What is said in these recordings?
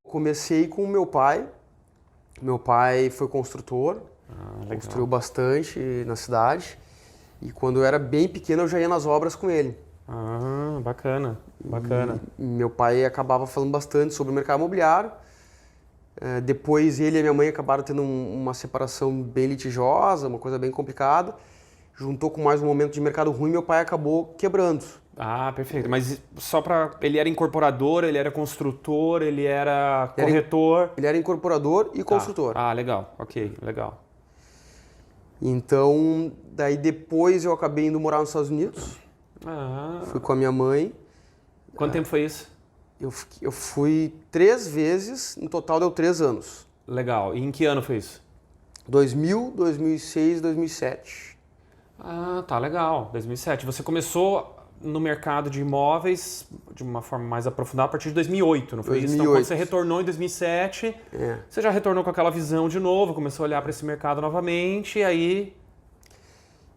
Comecei com o meu pai. Meu pai foi construtor, construiu bastante na cidade. E quando eu era bem pequeno eu já ia nas obras com ele. Ah, bacana, bacana. E meu pai acabava falando bastante sobre o mercado imobiliário. Depois ele e minha mãe acabaram tendo uma separação bem litigiosa, uma coisa bem complicada. Juntou com mais um momento de mercado ruim, meu pai acabou quebrando. Ah, perfeito. Mas só para... Ele era incorporador, ele era construtor, ele era corretor? Ele era incorporador e construtor. Ah, legal. Ok, legal. Então, daí depois eu acabei indo morar nos Estados Unidos. Fui com a minha mãe. Quanto tempo foi isso? Eu fui 3 vezes, no total deu 3 anos. Legal. E em que ano foi isso? 2000, 2006, 2007. Ah, tá, legal. 2007. Você começou no mercado de imóveis de uma forma mais aprofundada a partir de 2008, não foi 2008. isso? Então, quando você retornou em 2007, você já retornou com aquela visão de novo, começou a olhar para esse mercado novamente, e aí...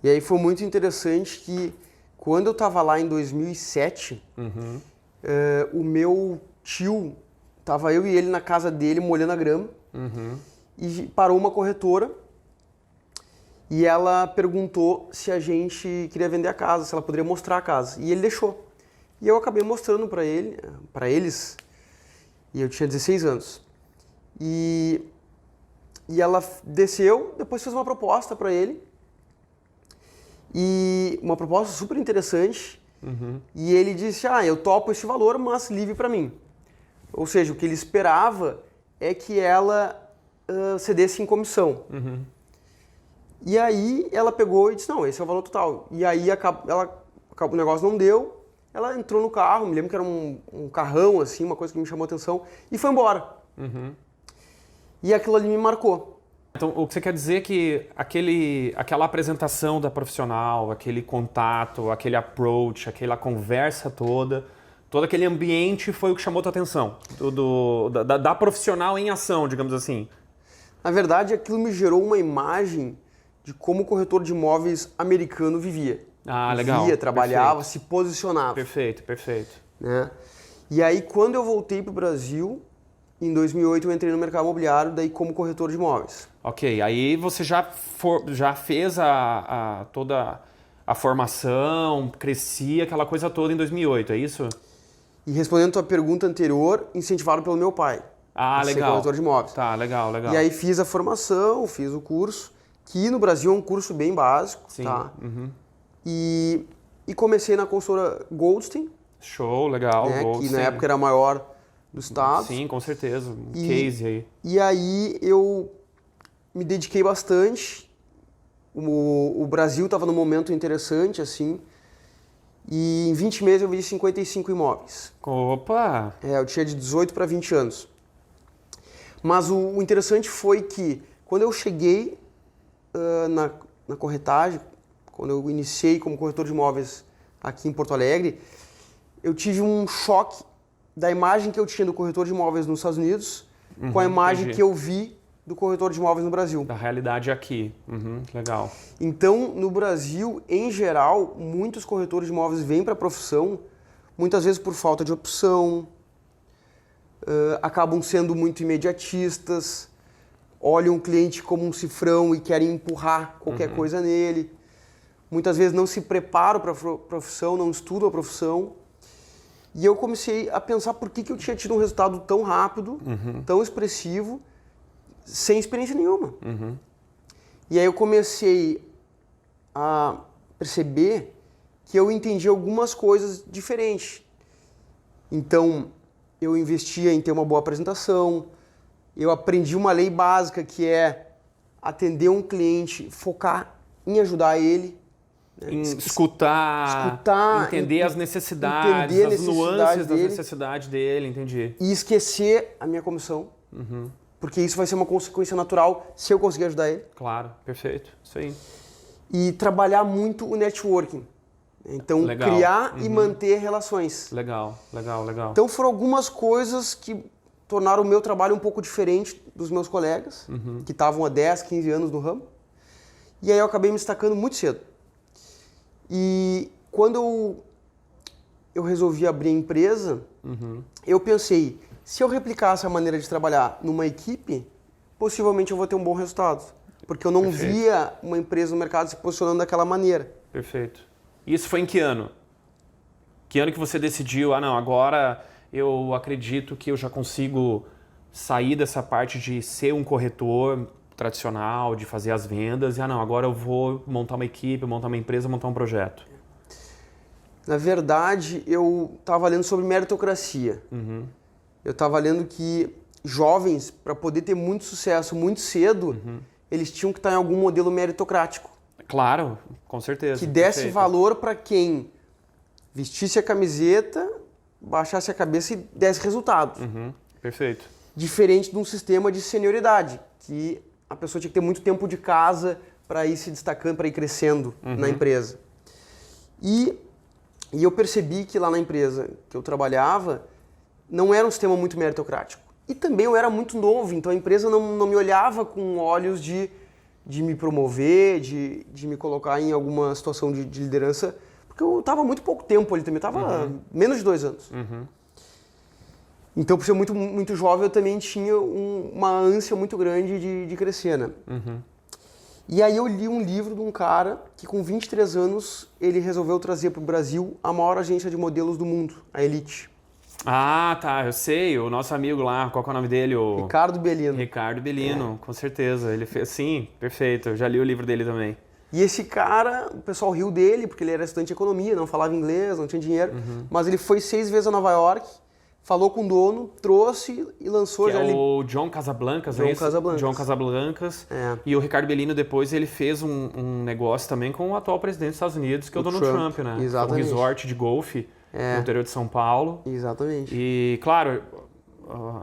E aí foi muito interessante que quando eu estava lá em 2007, o meu tio, estava eu e ele na casa dele molhando a grama, e parou uma corretora e ela perguntou se a gente queria vender a casa, se ela poderia mostrar a casa. E ele deixou. E eu acabei mostrando para eles, e eu tinha 16 anos. E ela desceu, depois fez uma proposta para ele, e uma proposta super interessante, e ele disse, eu topo esse valor, mas livre para mim. Ou seja, o que ele esperava é que ela cedesse em comissão. E aí ela pegou e disse, não, esse é o valor total. E aí o negócio não deu, ela entrou no carro, me lembro que era um carrão, assim, uma coisa que me chamou a atenção, e foi embora. E aquilo ali me marcou. Então, o que você quer dizer é que aquela apresentação da profissional, aquele contato, aquele approach, aquela conversa toda, todo aquele ambiente foi o que chamou a tua atenção, da profissional em ação, digamos assim. Na verdade, aquilo me gerou uma imagem de como o corretor de imóveis americano vivia. Legal. Vivia, trabalhava, Perfeito. se posicionava. Perfeito, perfeito. Né? E aí, quando eu voltei para o Brasil, em 2008 eu entrei no mercado imobiliário, daí como corretor de imóveis. Ok, aí você já fez toda a formação, crescia, aquela coisa toda em 2008, é isso? E respondendo a tua pergunta anterior, incentivado pelo meu pai. Legal. Ser corretor de imóveis. Tá, legal, legal. E aí fiz a formação, fiz o curso, que no Brasil é um curso bem básico. Sim. Tá? E comecei na consultora Goldstein. Show, legal. Né, Goldstein. que na época era a maior do estado. Sim, com certeza. Case aí. E aí eu me dediquei bastante. O Brasil estava num momento interessante, assim. E em 20 meses eu vendi 55 imóveis. Opa! Eu tinha de 18 para 20 anos. Mas o interessante foi que quando eu cheguei na corretagem, quando eu iniciei como corretor de imóveis aqui em Porto Alegre, eu tive um choque da imagem que eu tinha do corretor de imóveis nos Estados Unidos com a imagem que eu vi do corretor de imóveis no Brasil. Da realidade aqui. Legal. Então, no Brasil, em geral, muitos corretores de imóveis vêm para a profissão, muitas vezes por falta de opção, acabam sendo muito imediatistas, olham o cliente como um cifrão e querem empurrar qualquer coisa nele. Muitas vezes não se preparam para a profissão, não estudam a profissão. E eu comecei a pensar por que eu tinha tido um resultado tão rápido, tão expressivo, sem experiência nenhuma. E aí eu comecei a perceber que eu entendi algumas coisas diferentes. Então, eu investia em ter uma boa apresentação, eu aprendi uma lei básica que é atender um cliente, focar em ajudar ele. Escutar, entender as necessidades, as nuances das necessidades dele, entendi. E esquecer a minha comissão, porque isso vai ser uma consequência natural se eu conseguir ajudar ele. Claro, perfeito. Isso aí. E trabalhar muito o networking. Então, Legal. criar e manter relações. Legal. Então, foram algumas coisas que tornaram o meu trabalho um pouco diferente dos meus colegas, que estavam há 10, 15 anos no ramo. E aí eu acabei me destacando muito cedo. E quando eu resolvi abrir a empresa, eu pensei, se eu replicar essa maneira de trabalhar numa equipe, possivelmente eu vou ter um bom resultado. Porque eu não via uma empresa no mercado se posicionando daquela maneira. Perfeito. E isso foi em que ano? Que ano que você decidiu, não, agora eu acredito que eu já consigo sair dessa parte de ser um corretor tradicional, de fazer as vendas, e não, agora eu vou montar uma equipe, montar uma empresa, montar um projeto? Na verdade, eu estava lendo sobre meritocracia. Eu estava lendo que jovens, para poder ter muito sucesso muito cedo, eles tinham que estar em algum modelo meritocrático. Claro, com certeza. Que desse valor para quem vestisse a camiseta, baixasse a cabeça e desse resultados. Perfeito. Diferente de um sistema de senioridade, que a pessoa tinha que ter muito tempo de casa para ir se destacando, para ir crescendo na empresa. E eu percebi que lá na empresa que eu trabalhava, não era um sistema muito meritocrático. E também eu era muito novo, então a empresa não me olhava com olhos de me promover, de me colocar em alguma situação de liderança, porque eu estava muito pouco tempo ali também, eu estava menos de 2 anos. Então, por ser muito, muito jovem, eu também tinha uma ânsia muito grande de crescer, né? E aí eu li um livro de um cara que com 23 anos ele resolveu trazer para o Brasil a maior agência de modelos do mundo, a Elite. Ah, tá, eu sei, o nosso amigo lá, qual que é o nome dele? Ricardo Bellino. Ricardo Bellino, com certeza. Ele fez, sim, perfeito, eu já li o livro dele também. E esse cara, o pessoal riu dele, porque ele era estudante de economia, não falava inglês, não tinha dinheiro, mas ele foi 6 vezes a Nova York, falou com o dono, trouxe e lançou... Que é o John Casablancas, John Casablancas. John Casablancas. É. E o Ricardo Bellino depois ele fez um negócio também com o atual presidente dos Estados Unidos, que é o Donald Trump, né? Exatamente. Um resort de golfe no interior de São Paulo. Exatamente. E, claro,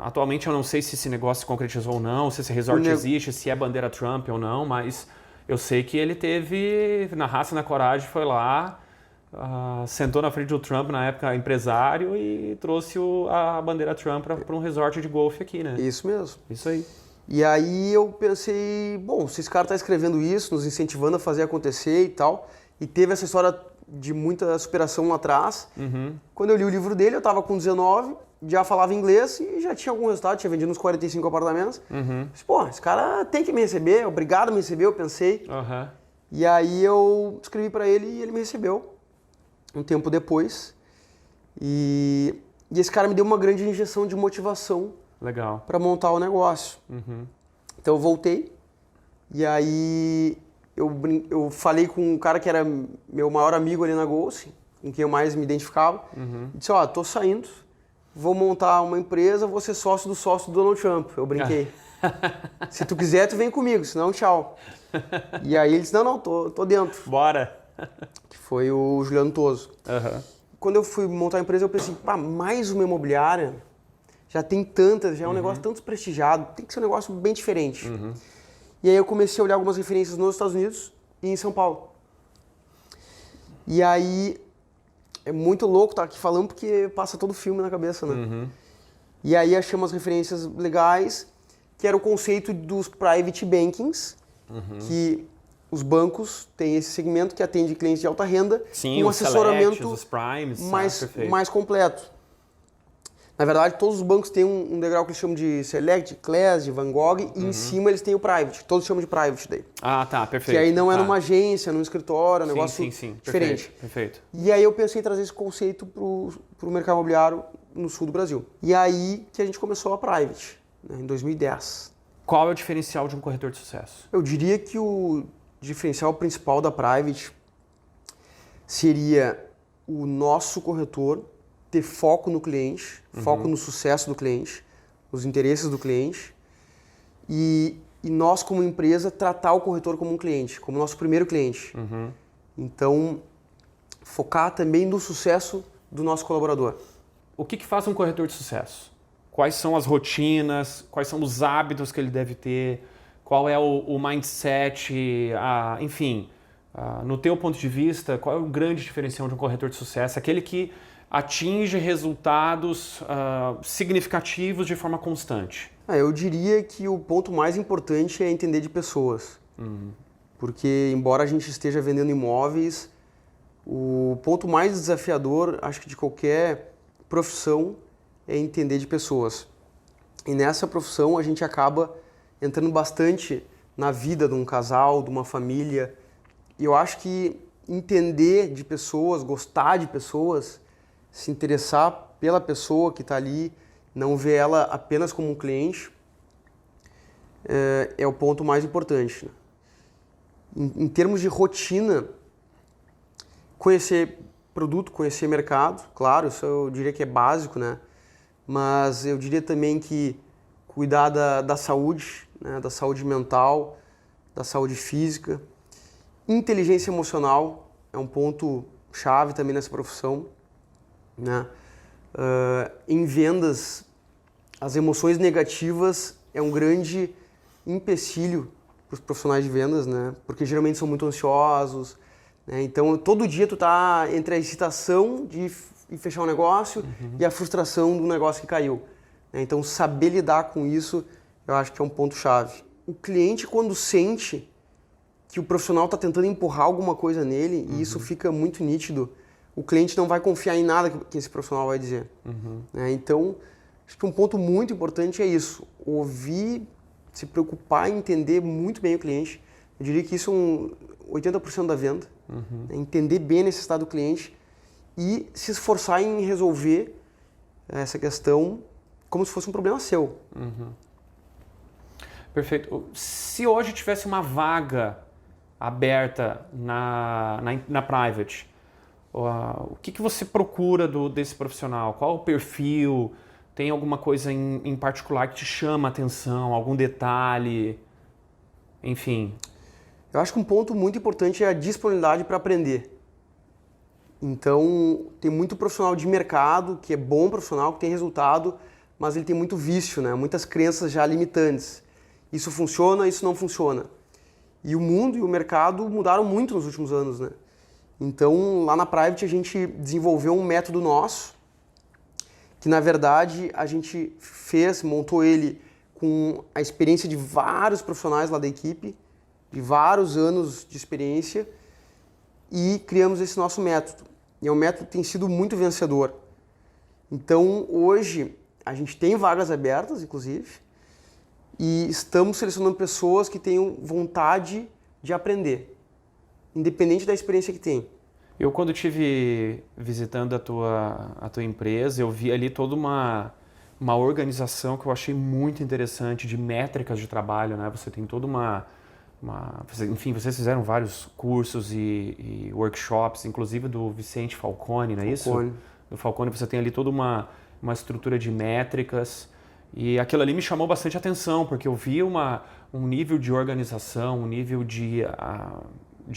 atualmente eu não sei se esse negócio se concretizou ou não, se esse resort existe, se é bandeira Trump ou não, mas eu sei que ele teve, na raça e na coragem, foi lá, sentou na frente do Trump, na época empresário, e trouxe a bandeira Trump para um resort de golfe aqui, né? Isso mesmo. Isso aí. E aí eu pensei, bom, se esse cara está escrevendo isso, nos incentivando a fazer acontecer e tal, e teve essa história de muita superação lá atrás, quando eu li o livro dele, eu estava com 19, já falava inglês e já tinha algum resultado, tinha vendido uns 45 apartamentos. Disse, pô, esse cara tem que me receber, obrigado a me receber, eu pensei. E aí eu escrevi para ele e ele me recebeu um tempo depois. E esse cara me deu uma grande injeção de motivação para montar o negócio. Então eu voltei e aí eu falei com um cara que era meu maior amigo ali na Golse, com quem eu mais me identificava. E disse, ó, tô saindo, vou montar uma empresa, vou ser sócio do Donald Trump. Eu brinquei. Se tu quiser, tu vem comigo, senão tchau. E aí ele disse, não, tô dentro. Bora! Que foi o Juliano Toso. Quando eu fui montar a empresa, eu pensei, pá, mais uma imobiliária? Já tem tantas, já é um negócio tanto prestigiado, tem que ser um negócio bem diferente. E aí eu comecei a olhar algumas referências nos Estados Unidos e em São Paulo. E aí é muito louco estar aqui falando porque passa todo o filme na cabeça, né? E aí achei umas referências legais, que era o conceito dos private bankings, que os bancos têm esse segmento que atende clientes de alta renda, sim, com um assessoramento Select, os primes, mais completo. Na verdade, todos os bancos têm um degrau que eles chamam de Select, de Class, de Van Gogh, e em cima eles têm o Private. Todos chamam de Private daí. Ah, tá, perfeito. Que aí não é numa agência, num escritório, é um negócio diferente. Perfeito. E aí eu pensei em trazer esse conceito pro mercado imobiliário no sul do Brasil. E aí que a gente começou a Private, né, em 2010. Qual é o diferencial de um corretor de sucesso? Eu diria que o diferencial principal da Private seria o nosso corretor ter foco no cliente, foco no sucesso do cliente, nos interesses do cliente e nós como empresa tratar o corretor como um cliente, como nosso primeiro cliente. Então, focar também no sucesso do nosso colaborador. O que faz um corretor de sucesso? quais são as rotinas, quais são os hábitos que ele deve ter, qual é o mindset, enfim, no teu ponto de vista, qual é o grande diferencial de um corretor de sucesso? Aquele que atinge resultados significativos de forma constante. Eu diria que o ponto mais importante é entender de pessoas. Porque, embora a gente esteja vendendo imóveis, o ponto mais desafiador, acho que de qualquer profissão, é entender de pessoas. E nessa profissão a gente acaba entrando bastante na vida de um casal, de uma família. E eu acho que entender de pessoas, gostar de pessoas, se interessar pela pessoa que está ali, não ver ela apenas como um cliente, é o ponto mais importante. Né? Em termos de rotina, conhecer produto, conhecer mercado, claro, isso eu diria que é básico, né? Mas eu diria também que cuidar da saúde, né? Da saúde mental, da saúde física. Inteligência emocional é um ponto chave também nessa profissão, né? Em vendas, as emoções negativas é um grande empecilho para os profissionais de vendas, né? Porque geralmente são muito ansiosos, né? Então todo dia tu tá entre a excitação de fechar um negócio e a frustração do negócio que caiu, né? Então saber lidar com isso eu acho que é um ponto chave. O cliente, quando sente que o profissional está tentando empurrar alguma coisa nele, e isso fica muito nítido, o cliente não vai confiar em nada que esse profissional vai dizer. Né? Então, acho que um ponto muito importante é isso, ouvir, se preocupar em entender muito bem o cliente. Eu diria que isso é 80% da venda, né? Entender bem a necessidade do cliente e se esforçar em resolver essa questão como se fosse um problema seu. Perfeito. Se hoje tivesse uma vaga aberta na Private, o que você procura desse profissional? Qual o perfil? Tem alguma coisa em particular que te chama a atenção? Algum detalhe? Enfim. Eu acho que um ponto muito importante é a disponibilidade para aprender. Então, tem muito profissional de mercado que é bom profissional, que tem resultado, mas ele tem muito vício, né? Muitas crenças já limitantes. Isso funciona, isso não funciona. E o mundo e o mercado mudaram muito nos últimos anos, né? Então, lá na Private a gente desenvolveu um método nosso, que na verdade a gente montou ele com a experiência de vários profissionais lá da equipe, de vários anos de experiência, e criamos esse nosso método. E é um método que tem sido muito vencedor. Então, hoje, a gente tem vagas abertas, inclusive, e estamos selecionando pessoas que tenham vontade de aprender, independente da experiência que tem. Eu, quando estive visitando a tua empresa, eu vi ali toda uma organização que eu achei muito interessante de métricas de trabalho, né? Você tem toda enfim, vocês fizeram vários cursos e workshops, inclusive do Vicente Falcone, não é isso? Do Falcone, você tem ali toda uma estrutura de métricas. E aquilo ali me chamou bastante atenção, porque eu vi um nível de organização, um nível de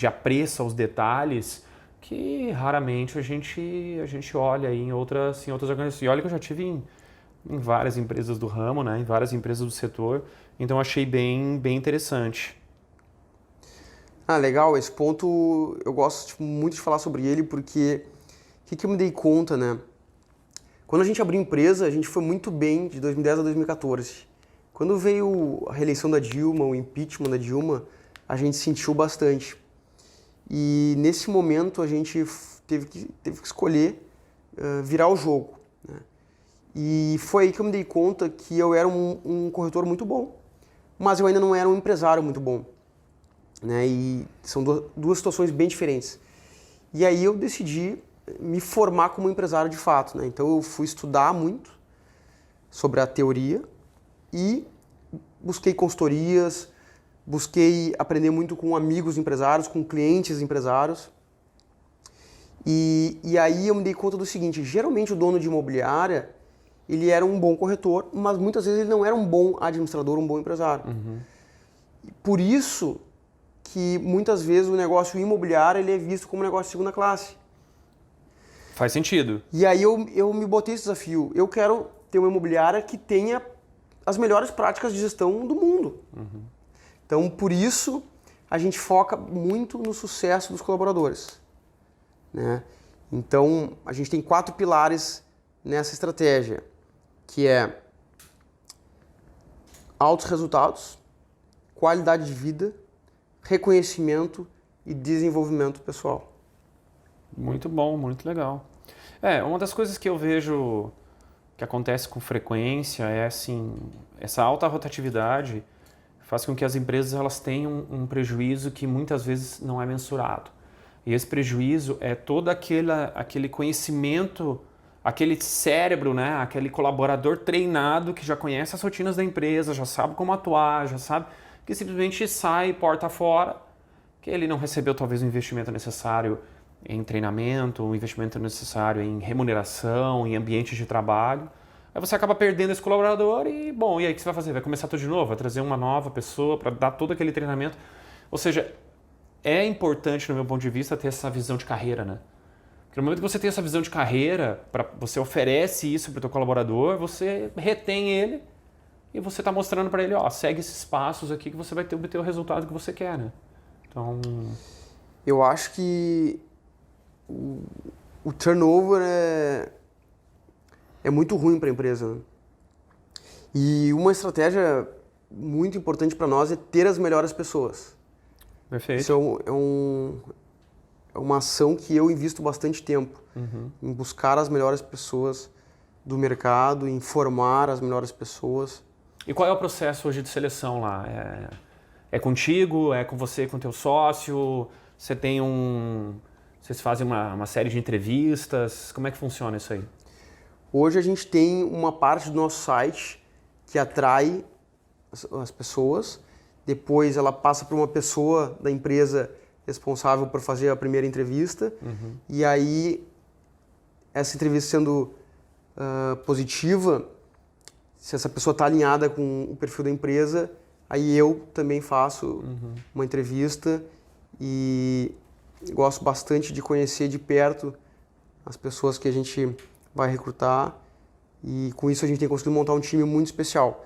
apreço aos detalhes que raramente a gente olha aí em outras organizações. E olha que eu já tive em várias empresas do ramo, né? Em várias empresas do setor, então achei bem interessante. Legal, esse ponto eu gosto muito de falar sobre ele, porque o que eu me dei conta, né? Quando a gente abriu empresa, a gente foi muito bem de 2010 a 2014. Quando veio a reeleição da Dilma, o impeachment da Dilma, a gente sentiu bastante. E nesse momento a gente teve que escolher virar o jogo, né? E foi aí que eu me dei conta que eu era um corretor muito bom, mas eu ainda não era um empresário muito bom, né? E são duas situações bem diferentes. E aí eu decidi me formar como empresário de fato, né? Então eu fui estudar muito sobre a teoria e busquei consultorias, busquei aprender muito com amigos empresários, com clientes empresários. E aí eu me dei conta do seguinte, geralmente o dono de imobiliária, ele era um bom corretor, mas muitas vezes ele não era um bom administrador, um bom empresário. Por isso que muitas vezes o negócio imobiliário ele é visto como um negócio de segunda classe. Faz sentido. E aí eu me botei esse desafio. Eu quero ter uma imobiliária que tenha as melhores práticas de gestão do mundo. Então, por isso, a gente foca muito no sucesso dos colaboradores, né? Então, a gente tem 4 pilares nessa estratégia, que é altos resultados, qualidade de vida, reconhecimento e desenvolvimento pessoal. Muito bom, muito legal. Uma das coisas que eu vejo que acontece com frequência é assim, essa alta rotatividade faz com que as empresas elas tenham um prejuízo que muitas vezes não é mensurado. E esse prejuízo é todo aquele conhecimento, aquele cérebro, né? Aquele colaborador treinado que já conhece as rotinas da empresa, já sabe como atuar, já sabe que simplesmente sai porta fora, que ele não recebeu talvez o investimento necessário em treinamento, o investimento necessário em remuneração, em ambiente de trabalho. Aí você acaba perdendo esse colaborador e, bom, e aí o que você vai fazer? Vai começar tudo de novo? Vai trazer uma nova pessoa para dar todo aquele treinamento? Ou seja, é importante, no meu ponto de vista, ter essa visão de carreira, né? Porque no momento que você tem essa visão de carreira, você oferece isso para o teu colaborador, você retém ele e você está mostrando para ele, ó, segue esses passos aqui que você vai obter o resultado que você quer, né? Então... Eu acho que o turnover é muito ruim para a empresa, né? E uma estratégia muito importante para nós é ter as melhores pessoas. Perfeito. Isso é uma ação que eu invisto bastante tempo em buscar as melhores pessoas do mercado, em formar as melhores pessoas. E qual é o processo hoje de seleção lá? É contigo? É com você, com teu sócio? Você tem Vocês fazem uma série de entrevistas? Como é que funciona isso aí? Hoje a gente tem uma parte do nosso site que atrai as pessoas, depois ela passa para uma pessoa da empresa responsável por fazer a primeira entrevista, e aí essa entrevista sendo positiva, se essa pessoa está alinhada com o perfil da empresa, aí eu também faço uma entrevista e gosto bastante de conhecer de perto as pessoas que a gente vai recrutar e com isso a gente tem conseguido montar um time muito especial.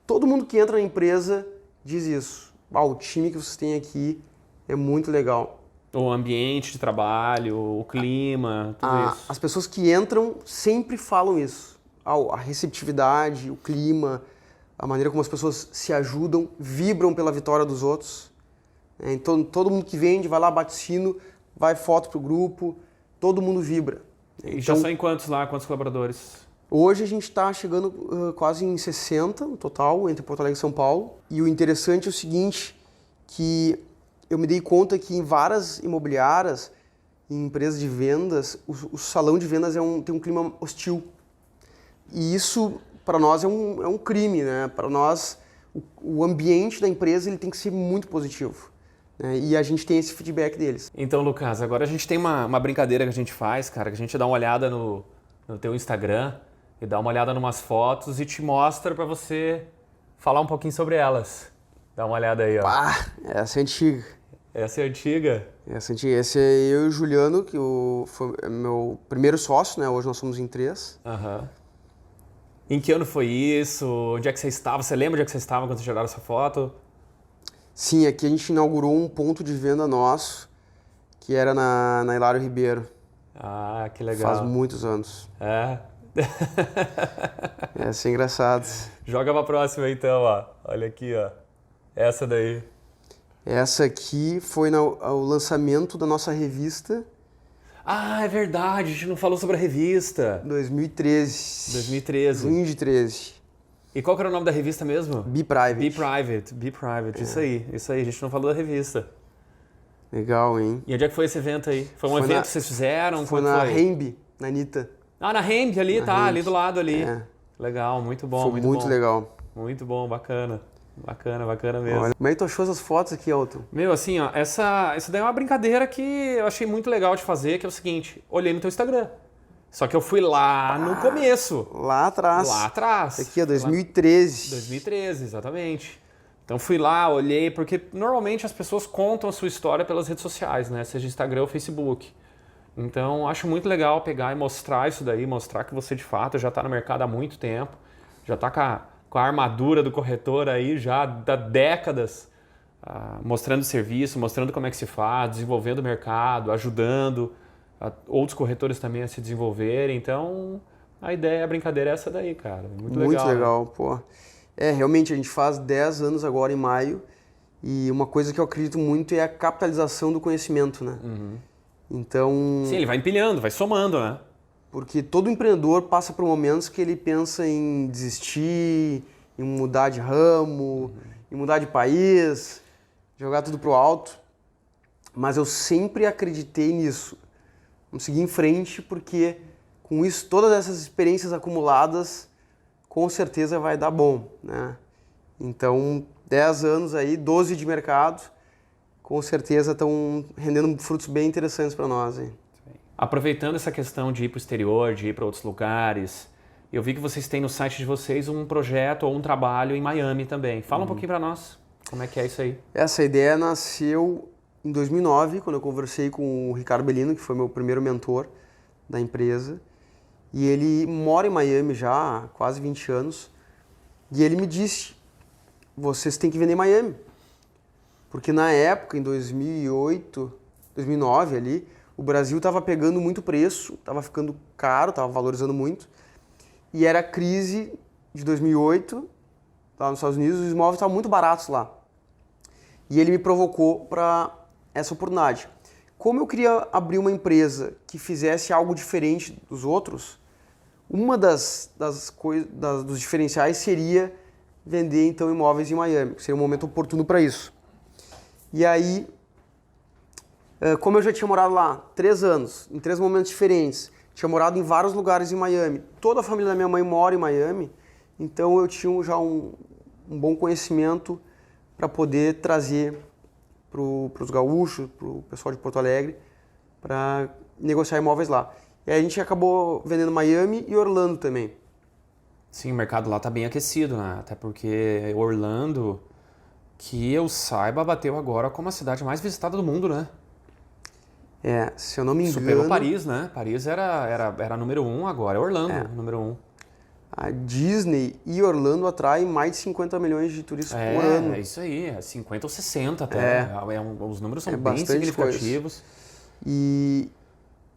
Todo mundo que entra na empresa diz isso. O time que vocês têm aqui é muito legal. O ambiente de trabalho, o clima, tudo isso. As pessoas que entram sempre falam isso. A receptividade, o clima, a maneira como as pessoas se ajudam, vibram pela vitória dos outros. Então, todo mundo que vende, vai lá, bate sino, vai foto pro grupo, todo mundo vibra. E já são em quantos lá, quantos colaboradores? Hoje a gente está chegando quase em 60 no total, entre Porto Alegre e São Paulo. E o interessante é o seguinte, que eu me dei conta que em várias imobiliárias, em empresas de vendas, o salão de vendas tem um clima hostil. E isso, para nós, é um crime, né? Para nós, o ambiente da empresa ele tem que ser muito positivo. Né? E a gente tem esse feedback deles. Então, Lucas, agora a gente tem uma brincadeira que a gente faz, cara, que a gente dá uma olhada no teu Instagram e dá uma olhada numas fotos e te mostra para você falar um pouquinho sobre elas. Dá uma olhada aí, ó. Essa é antiga. Essa é antiga? Essa é antiga. Esse é eu e o Juliano, que foi meu primeiro sócio, né? Hoje nós somos em 3. Em que ano foi isso? Onde é que você estava? Você lembra onde é que você estava quando você tiraram essa foto? Sim, aqui a gente inaugurou um ponto de venda nosso, que era na Hilário Ribeiro. Ah, que legal. Faz muitos anos. É? Essa é engraçado. Joga pra próxima então, ó. Olha aqui, ó. Essa daí. Essa aqui foi o lançamento da nossa revista. Ah, é verdade. A gente não falou sobre a revista. 2013. 2013. Junho de 13. E qual que era o nome da revista mesmo? Be Private. Be Private. Be Private. Isso aí. A gente não falou da revista. Legal, hein? E onde é que foi esse evento aí? Foi um evento que vocês fizeram? Foi na Rembe, na Anitta. Ah, na Rembe ali, tá, ali do lado ali. É. Legal, muito bom. Foi muito bom. legal. Muito bom, bacana. Bacana mesmo. Olha, como é que tu achou essas fotos aqui, Elton? Meu, assim, ó, essa daí é uma brincadeira que eu achei muito legal de fazer, que é o seguinte, olhei no teu Instagram. Só que eu fui lá no começo. Lá atrás. Lá atrás. Aqui, ó, 2013. 2013, exatamente. Então fui lá, olhei, porque normalmente as pessoas contam a sua história pelas redes sociais, né? Seja Instagram ou Facebook. Então, acho muito legal pegar e mostrar isso daí, mostrar que você de fato já está no mercado há muito tempo, já está com a armadura do corretor aí já há décadas, mostrando serviço, mostrando como é que se faz, desenvolvendo o mercado, ajudando outros corretores também a se desenvolverem. Então, a ideia, a brincadeira é essa daí, cara. Muito legal. Muito legal, pô. Realmente, a gente faz 10 anos agora em maio e uma coisa que eu acredito muito é a capitalização do conhecimento, né? Então... Sim, ele vai empilhando, vai somando, né? Porque todo empreendedor passa por momentos que ele pensa em desistir, em mudar de ramo, em mudar de país, jogar tudo pro alto. Mas eu sempre acreditei nisso. Vamos seguir em frente porque com isso, todas essas experiências acumuladas, com certeza vai dar bom, né? Então, 10 anos aí, 12 de mercado, com certeza estão rendendo frutos bem interessantes para nós, hein? Aproveitando essa questão de ir para o exterior, de ir para outros lugares, eu vi que vocês têm no site de vocês um projeto ou um trabalho em Miami também. Fala um pouquinho para nós, como é que é isso aí? Essa ideia nasceu em 2009, quando eu conversei com o Ricardo Bellino, que foi meu primeiro mentor da empresa. E ele mora em Miami já há quase 20 anos. E ele me disse, vocês têm que vender em Miami. Porque na época, em 2008, 2009 ali, o Brasil estava pegando muito preço, estava ficando caro, estava valorizando muito. E era a crise de 2008, lá nos Estados Unidos, os imóveis estavam muito baratos lá. E ele me provocou para essa oportunidade. Como eu queria abrir uma empresa que fizesse algo diferente dos outros, uma dos diferenciais seria vender então imóveis em Miami, que seria um momento oportuno para isso. E aí, como eu já tinha morado lá 3 anos, em 3 momentos diferentes, tinha morado em vários lugares em Miami, toda a família da minha mãe mora em Miami, então eu tinha já um bom conhecimento para poder trazer para os gaúchos, para o pessoal de Porto Alegre, para negociar imóveis lá. E aí a gente acabou vendendo Miami e Orlando também. Sim, o mercado lá está bem aquecido, né? Até porque Orlando, que eu saiba, bateu agora como a cidade mais visitada do mundo, né? Se eu não me engano... Superou Paris, né? Paris era número 1 agora, é Orlando número 1. A Disney e Orlando atraem mais de 50 milhões de turistas por ano. É isso aí, 50 ou 60 até. Os números são bem significativos. E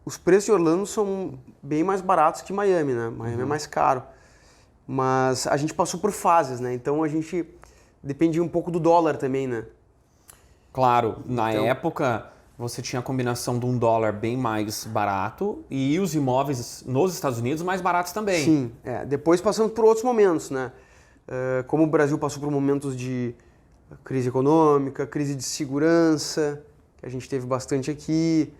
os preços de Orlando são bem mais baratos que Miami, né? Miami é mais caro. Mas a gente passou por fases, né? Então a gente dependia um pouco do dólar também, né? Claro, na época você tinha a combinação de um dólar bem mais barato e os imóveis nos Estados Unidos mais baratos também. Sim, depois passamos por outros momentos, né? Como o Brasil passou por momentos de crise econômica, crise de segurança, que a gente teve bastante aqui,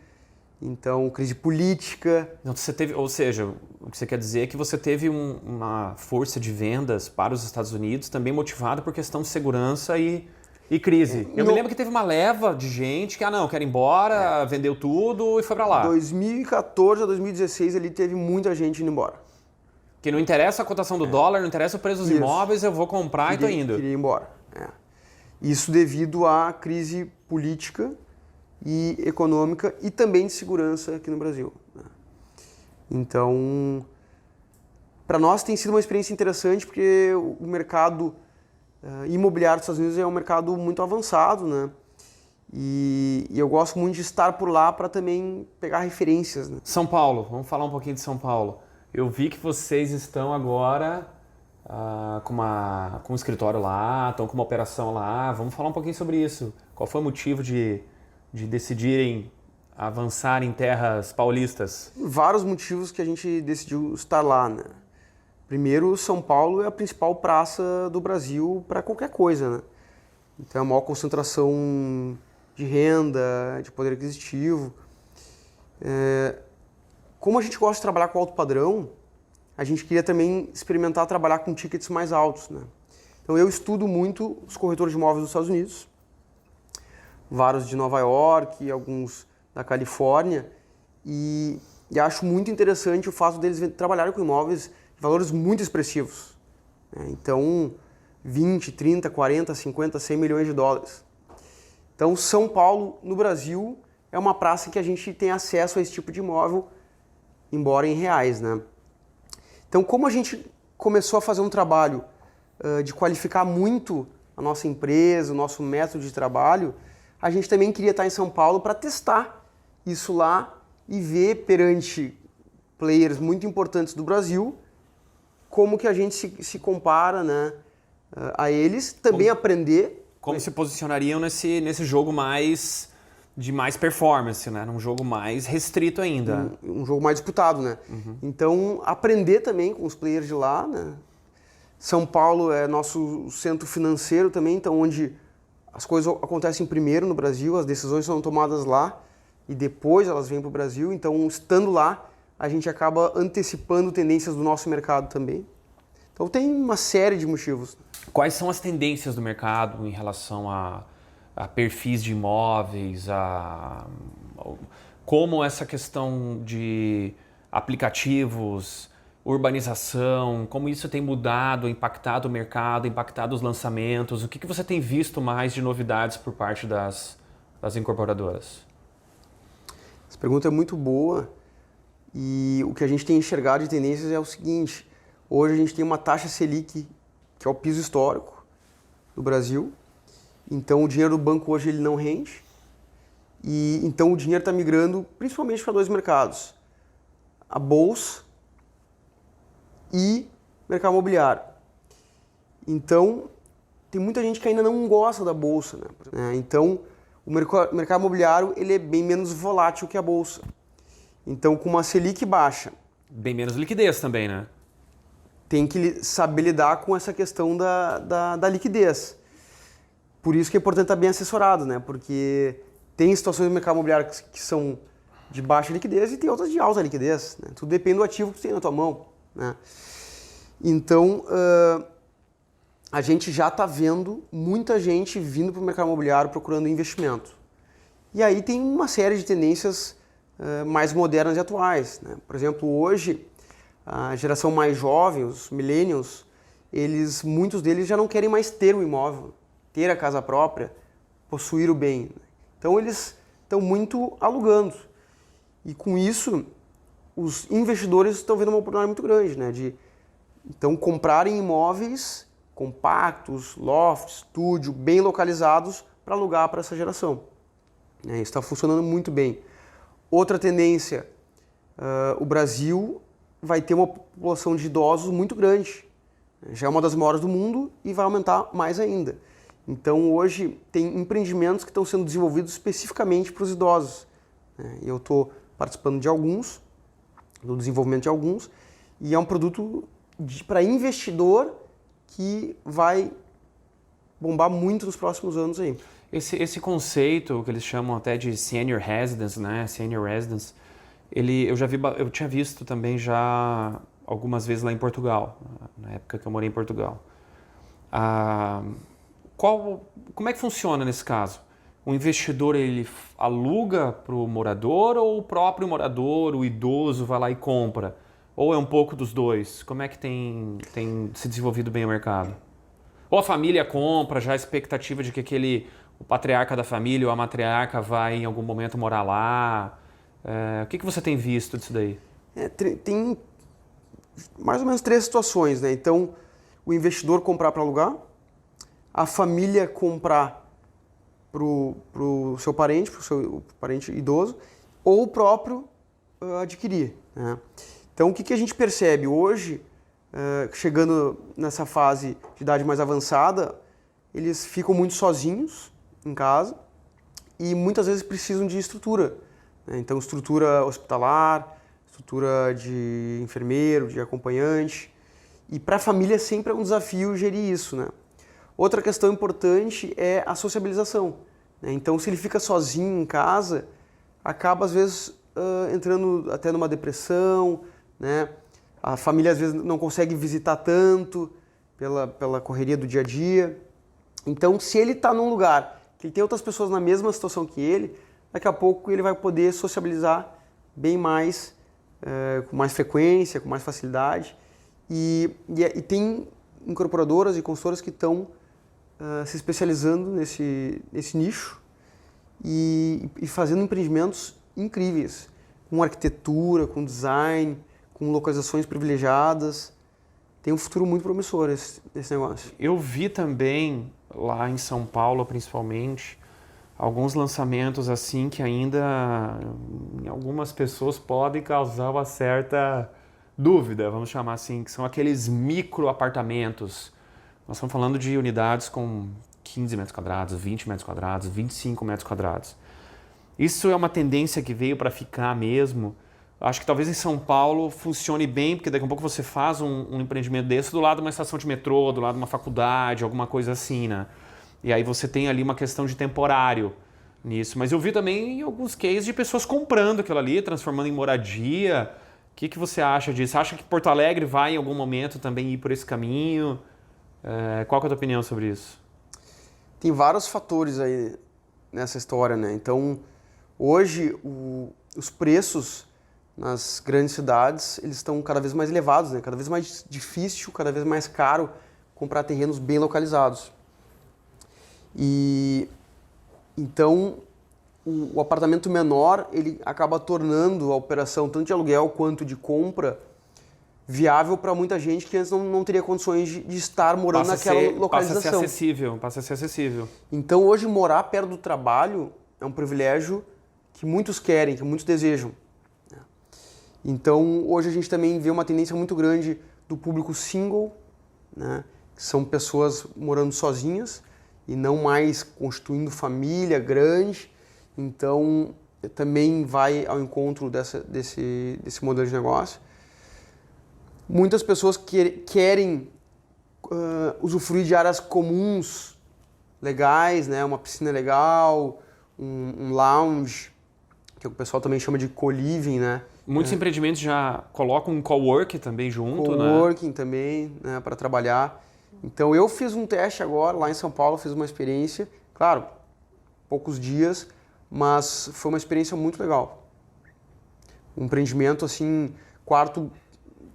então crise política. Então, você teve, ou seja, o que você quer dizer é que você teve uma força de vendas para os Estados Unidos também motivada por questão de segurança e crise. Eu me lembro que teve uma leva de gente que, não, quer ir embora, vendeu tudo e foi para lá. 2014 a 2016 ali teve muita gente indo embora. Que não interessa a cotação do dólar, não interessa o preço dos imóveis, eu vou comprar e tô indo. Queria ir embora. Isso devido à crise política e econômica e também de segurança aqui no Brasil. Então, para nós tem sido uma experiência interessante porque o mercado imobiliário dos Estados Unidos é um mercado muito avançado, né? E eu gosto muito de estar por lá para também pegar referências, né? São Paulo, vamos falar um pouquinho de São Paulo. Eu vi que vocês estão agora com um escritório lá, estão com uma operação lá. Vamos falar um pouquinho sobre isso. Qual foi o motivo de decidirem avançar em terras paulistas? Vários motivos que a gente decidiu estar lá, né? Primeiro, São Paulo é a principal praça do Brasil para qualquer coisa, né? Então é a maior concentração de renda, de poder aquisitivo. Como a gente gosta de trabalhar com alto padrão, a gente queria também experimentar trabalhar com tickets mais altos, né? Então eu estudo muito os corretores de imóveis dos Estados Unidos, vários de Nova York, alguns da Califórnia, e acho muito interessante o fato deles trabalharem com imóveis de valores muito expressivos, né? Então 20, 30, 40, 50, 100 milhões de dólares. Então São Paulo, no Brasil, é uma praça em que a gente tem acesso a esse tipo de imóvel, embora em reais, né? Então, como a gente começou a fazer um trabalho de qualificar muito a nossa empresa, o nosso método de trabalho, a gente também queria estar em São Paulo para testar isso lá e ver perante players muito importantes do Brasil como que a gente se compara, né, a eles, também aprender. Como se posicionariam nesse jogo de mais performance, né? Num jogo mais restrito ainda. Um jogo mais disputado, né? Então, aprender também com os players de lá, né? São Paulo é nosso centro financeiro também, então onde as coisas acontecem primeiro no Brasil, as decisões são tomadas lá e depois elas vêm para o Brasil. Então, estando lá, a gente acaba antecipando tendências do nosso mercado também. Então, tem uma série de motivos. Quais são as tendências do mercado em relação a perfis de imóveis, como essa questão de aplicativos, urbanização, como isso tem mudado, impactado o mercado, impactado os lançamentos? O que você tem visto mais de novidades por parte das incorporadoras? Essa pergunta é muito boa e o que a gente tem enxergado de tendências é o seguinte: hoje a gente tem uma taxa Selic, que é o piso histórico do Brasil, então o dinheiro do banco hoje ele não rende, e então o dinheiro está migrando principalmente para dois mercados: a bolsa e mercado imobiliário. Então, tem muita gente que ainda não gosta da bolsa, né? Então, o mercado imobiliário ele é bem menos volátil que a bolsa. Então, com uma Selic baixa... Bem menos liquidez também, né? Tem que saber lidar com essa questão da liquidez. Por isso que é importante estar bem assessorado, né? Porque tem situações no mercado imobiliário que são de baixa liquidez e tem outras de alta liquidez, né? Tudo depende do ativo que você tem na tua mão, né? Então, a gente já está vendo muita gente vindo para o mercado imobiliário procurando investimento. E aí tem uma série de tendências mais modernas e atuais, né? Por exemplo, hoje, a geração mais jovem, os millennials, muitos deles já não querem mais ter um imóvel, ter a casa própria, possuir o bem. Então, eles estão muito alugando. E com isso, os investidores estão vendo uma oportunidade muito grande, né? Então, comprarem imóveis compactos, lofts, estúdio, bem localizados para alugar para essa geração. Isso está funcionando muito bem. Outra tendência, o Brasil vai ter uma população de idosos muito grande. Já é uma das maiores do mundo e vai aumentar mais ainda. Então, hoje, tem empreendimentos que estão sendo desenvolvidos especificamente para os idosos. Eu estou participando de alguns, do desenvolvimento de alguns, e é um produto para investidor que vai bombar muito nos próximos anos aí. Esse conceito que eles chamam até de senior residence, né? Senior residence, eu tinha visto também já algumas vezes lá em Portugal, na época que eu morei em Portugal. Como é que funciona nesse caso? O investidor ele aluga para o morador ou o próprio morador, o idoso, vai lá e compra? Ou é um pouco dos dois? Como é que tem se desenvolvido bem o mercado? Ou a família compra, já a expectativa de que o patriarca da família ou a matriarca vai em algum momento morar lá? O que você tem visto disso daí? Tem mais ou menos 3 situações, né? Então, o investidor comprar para alugar, a família comprar para o seu parente, para o seu parente idoso, ou o próprio adquirir, né? Então, o que a gente percebe hoje, chegando nessa fase de idade mais avançada, eles ficam muito sozinhos em casa e muitas vezes precisam de estrutura, né? Então, estrutura hospitalar, estrutura de enfermeiro, de acompanhante. E para a família sempre é um desafio gerir isso, né? Outra questão importante é a sociabilização, né? Então, se ele fica sozinho em casa, acaba às vezes entrando até numa depressão, né? A família às vezes não consegue visitar tanto pela correria do dia a dia. Então, se ele está num lugar que ele tem outras pessoas na mesma situação que ele, daqui a pouco ele vai poder sociabilizar bem mais, com mais frequência, com mais facilidade. E tem incorporadoras e consultoras que estão se especializando nesse nicho e fazendo empreendimentos incríveis, com arquitetura, com design, com localizações privilegiadas. Tem um futuro muito promissor esse negócio. Eu vi também, lá em São Paulo principalmente, alguns lançamentos assim que ainda em algumas pessoas podem causar uma certa dúvida, vamos chamar assim, que são aqueles micro apartamentos. Nós estamos falando de unidades com 15 metros quadrados, 20 metros quadrados, 25 metros quadrados. Isso é uma tendência que veio para ficar mesmo. Acho que talvez em São Paulo funcione bem, porque daqui a pouco você faz um empreendimento desse do lado de uma estação de metrô, do lado de uma faculdade, alguma coisa assim, né? E aí você tem ali uma questão de temporário nisso. Mas eu vi também alguns cases de pessoas comprando aquilo ali, transformando em moradia. O que você acha disso? Acha que Porto Alegre vai em algum momento também ir por esse caminho? Qual que é a tua opinião sobre isso? Tem vários fatores aí nessa história, né? Então, hoje, os preços nas grandes cidades, eles estão cada vez mais elevados, né? Cada vez mais difícil, cada vez mais caro comprar terrenos bem localizados. E então, o apartamento menor, ele acaba tornando a operação tanto de aluguel quanto de compra viável para muita gente que antes não teria condições de estar morando naquela localização. Passa a ser acessível. Então, hoje, morar perto do trabalho é um privilégio que muitos querem, que muitos desejam. Então, hoje a gente também vê uma tendência muito grande do público single, né? Que são pessoas morando sozinhas e não mais constituindo família grande. Então, também vai ao encontro desse modelo de negócio. Muitas pessoas querem usufruir de áreas comuns legais, né? Uma piscina legal, um lounge, que o pessoal também chama de co-living, né? Muitos empreendimentos já colocam um coworking também junto, né? Coworking também, né, para trabalhar. Então eu fiz um teste agora, lá em São Paulo, fiz uma experiência, claro, poucos dias, mas foi uma experiência muito legal. Um empreendimento assim, quarto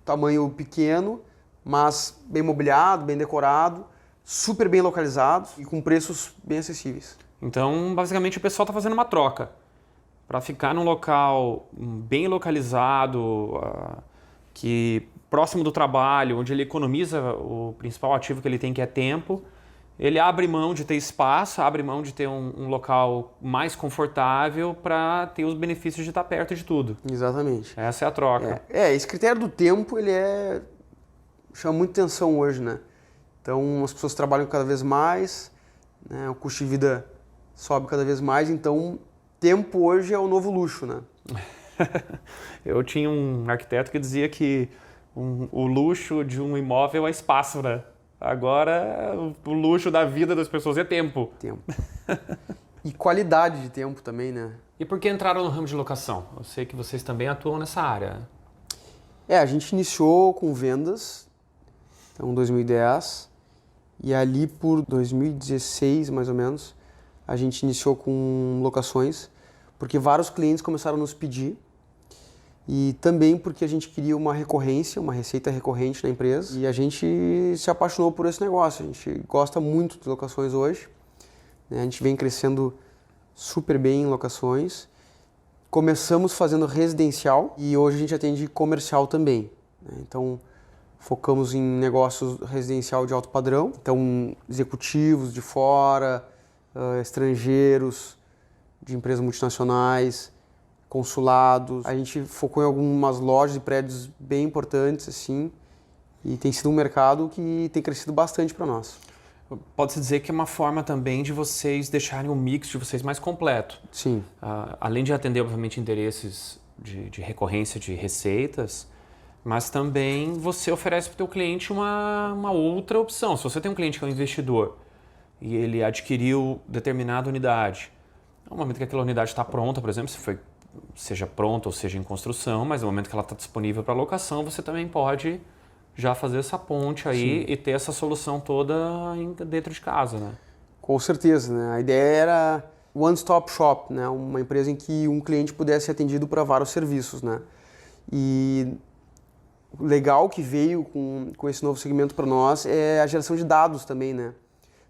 tamanho pequeno, mas bem mobiliado, bem decorado, super bem localizado e com preços bem acessíveis. Então, basicamente, o pessoal está fazendo uma troca para ficar num local bem localizado, que próximo do trabalho, onde ele economiza o principal ativo que ele tem, que é tempo. Ele abre mão de ter espaço, abre mão de ter um local mais confortável para ter os benefícios de estar perto de tudo. Exatamente. Essa é a troca. Esse critério do tempo, ele chama muita atenção hoje, né? Então, as pessoas trabalham cada vez mais, né? O custo de vida sobe cada vez mais, então tempo hoje é o novo luxo, né? Eu tinha um arquiteto que dizia que o luxo de um imóvel é espaço, né? Agora, o luxo da vida das pessoas é tempo. Tempo. E qualidade de tempo também, né? E por que entraram no ramo de locação? Eu sei que vocês também atuam nessa área. A gente iniciou com vendas, então em 2010, e ali por 2016, mais ou menos, a gente iniciou com locações, porque vários clientes começaram a nos pedir, e também porque a gente queria uma recorrência, uma receita recorrente na empresa, e a gente se apaixonou por esse negócio. A gente gosta muito de locações hoje, né? A gente vem crescendo super bem em locações. Começamos fazendo residencial e hoje a gente atende comercial também, né? Então, focamos em negócios residencial de alto padrão, então executivos de fora, estrangeiros, de empresas multinacionais, consulados. A gente focou em algumas lojas e prédios bem importantes, assim, e tem sido um mercado que tem crescido bastante para nós. Pode-se dizer que é uma forma também de vocês deixarem o mix de vocês mais completo. Sim. Além de atender, obviamente, interesses de recorrência de receitas, mas também você oferece para o teu cliente uma outra opção. Se você tem um cliente que é um investidor e ele adquiriu determinada unidade, no momento que aquela unidade está pronta, por exemplo, seja pronta ou seja em construção, mas no momento que ela está disponível para locação, você também pode já fazer essa ponte aí. Sim. E ter essa solução toda dentro de casa, né? Com certeza, né? A ideia era one stop shop, né? Uma empresa em que um cliente pudesse ser atendido para vários serviços, né? E o legal que veio com esse novo segmento para nós é a geração de dados também, né?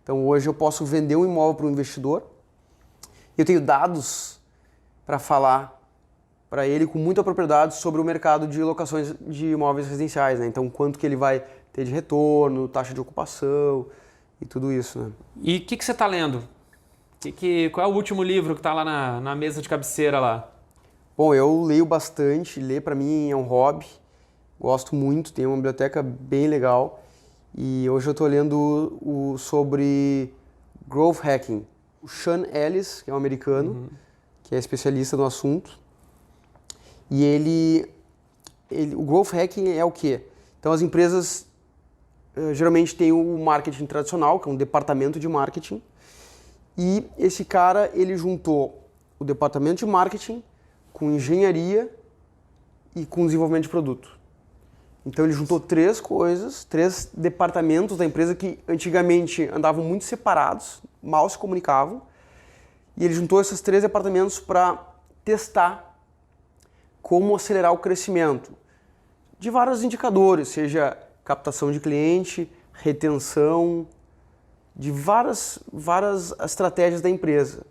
Então hoje eu posso vender um imóvel para um investidor Eu tenho dados para falar para ele com muita propriedade sobre o mercado de locações de imóveis residenciais, né? Então, quanto que ele vai ter de retorno, taxa de ocupação e tudo isso, né? E o que você está lendo? Qual é o último livro que está lá na mesa de cabeceira lá? Bom, eu leio bastante, ler para mim é um hobby, gosto muito, tenho uma biblioteca bem legal e hoje eu estou lendo sobre Growth Hacking. O Sean Ellis, que é um americano, que é especialista no assunto, e o Growth Hacking é o quê? Então as empresas geralmente têm o marketing tradicional, que é um departamento de marketing, e esse cara ele juntou o departamento de marketing com engenharia e com desenvolvimento de produto. Então ele juntou três coisas, três departamentos da empresa que antigamente andavam muito separados, mal se comunicavam, e ele juntou esses três departamentos para testar como acelerar o crescimento de vários indicadores, seja captação de cliente, retenção, de várias estratégias da empresa.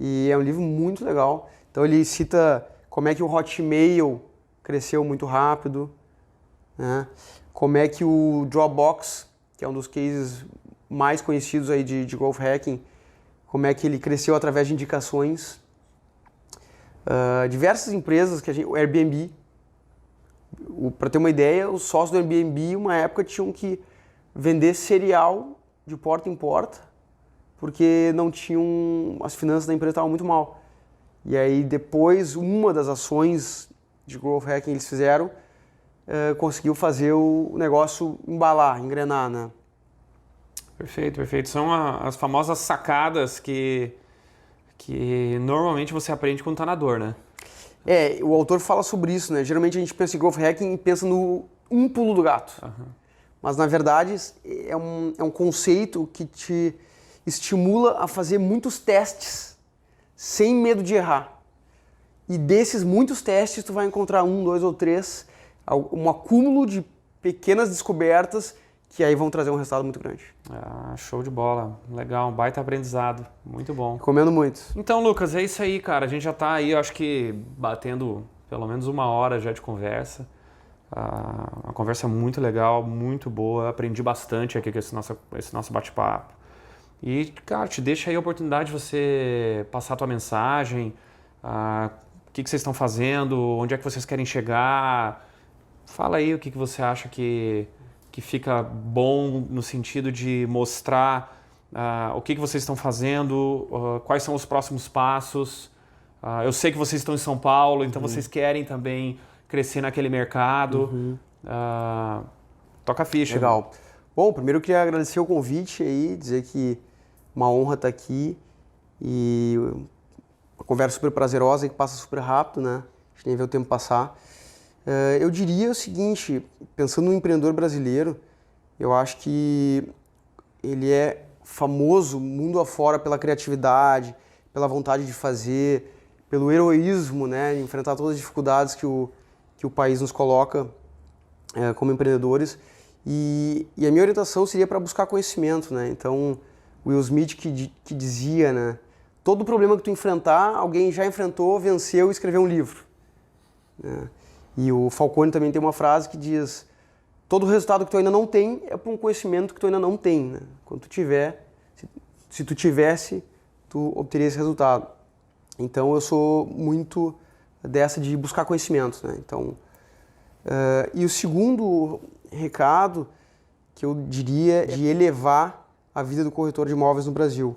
E é um livro muito legal. Então ele cita como é que o Hotmail cresceu muito rápido, né? Como é que o Dropbox, que é um dos cases mais conhecidos aí de Growth Hacking, como é que ele cresceu através de indicações. Diversas empresas, o Airbnb, para ter uma ideia, os sócios do Airbnb, uma época, tinham que vender cereal de porta em porta, porque não tinham, as finanças da empresa estavam muito mal. E aí depois, uma das ações de Growth Hacking eles fizeram, conseguiu fazer o negócio embalar, engrenar, né? Perfeito, perfeito. São as famosas sacadas que normalmente você aprende quando tá na dor, né? O autor fala sobre isso, né? Geralmente a gente pensa em Growth Hacking e pensa no um pulo do gato. Mas na verdade é um conceito que te estimula a fazer muitos testes sem medo de errar. E desses muitos testes tu vai encontrar 1, 2 ou 3, um acúmulo de pequenas descobertas que aí vão trazer um resultado muito grande. Show de bola. Legal, um baita aprendizado. Muito bom. Recomendo muito. Então, Lucas, é isso aí, cara. A gente já tá aí, eu acho que batendo pelo menos 1 hora já de conversa. A conversa é muito legal, muito boa. Aprendi bastante aqui com esse nosso bate-papo. E, cara, te deixa aí a oportunidade de você passar a tua mensagem, o que vocês estão fazendo, onde é que vocês querem chegar. Fala aí o que você acha que fica bom no sentido de mostrar o que vocês estão fazendo, quais são os próximos passos. Eu sei que vocês estão em São Paulo, então vocês querem também crescer naquele mercado. Toca a ficha. Legal. Bom, primeiro eu queria agradecer o convite aí, dizer que uma honra estar aqui e uma conversa super prazerosa e que passa super rápido, né? A gente nem vê o tempo passar. Eu diria o seguinte, pensando no empreendedor brasileiro, eu acho que ele é famoso mundo afora pela criatividade, pela vontade de fazer, pelo heroísmo, né, de enfrentar todas as dificuldades que o país nos coloca como empreendedores. E a minha orientação seria para buscar conhecimento, né? Então, Will Smith que dizia, né, todo problema que tu enfrentar, alguém já enfrentou, venceu e escreveu um livro, né? E o Falcone também tem uma frase que diz: todo resultado que tu ainda não tem é por um conhecimento que tu ainda não tem, né? Quando tu tiver, se tu tivesse, tu obteria esse resultado. Então eu sou muito dessa de buscar conhecimento, né? Então, e o segundo recado que eu diria é de elevar a vida do corretor de imóveis no Brasil.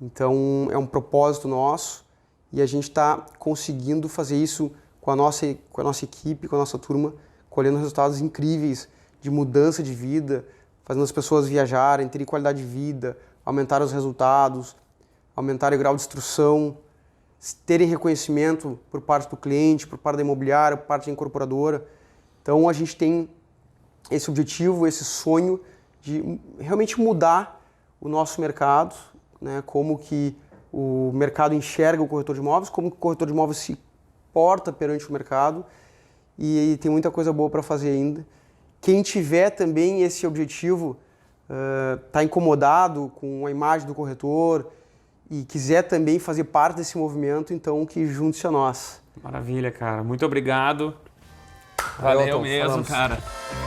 Então é um propósito nosso e a gente está conseguindo fazer isso com a nossa equipe, com a nossa turma, colhendo resultados incríveis de mudança de vida, fazendo as pessoas viajarem, terem qualidade de vida, aumentar os resultados, aumentar o grau de instrução, terem reconhecimento por parte do cliente, por parte da imobiliária, por parte da incorporadora. Então a gente tem esse objetivo, esse sonho de realmente mudar o nosso mercado, né? Como que o mercado enxerga o corretor de imóveis, como que o corretor de imóveis se porta perante o mercado, e tem muita coisa boa para fazer ainda. Quem tiver também esse objetivo, tá incomodado com a imagem do corretor e quiser também fazer parte desse movimento, então que junte-se a nós. Maravilha, cara. Muito obrigado. Valeu Elton, mesmo, falamos. cara.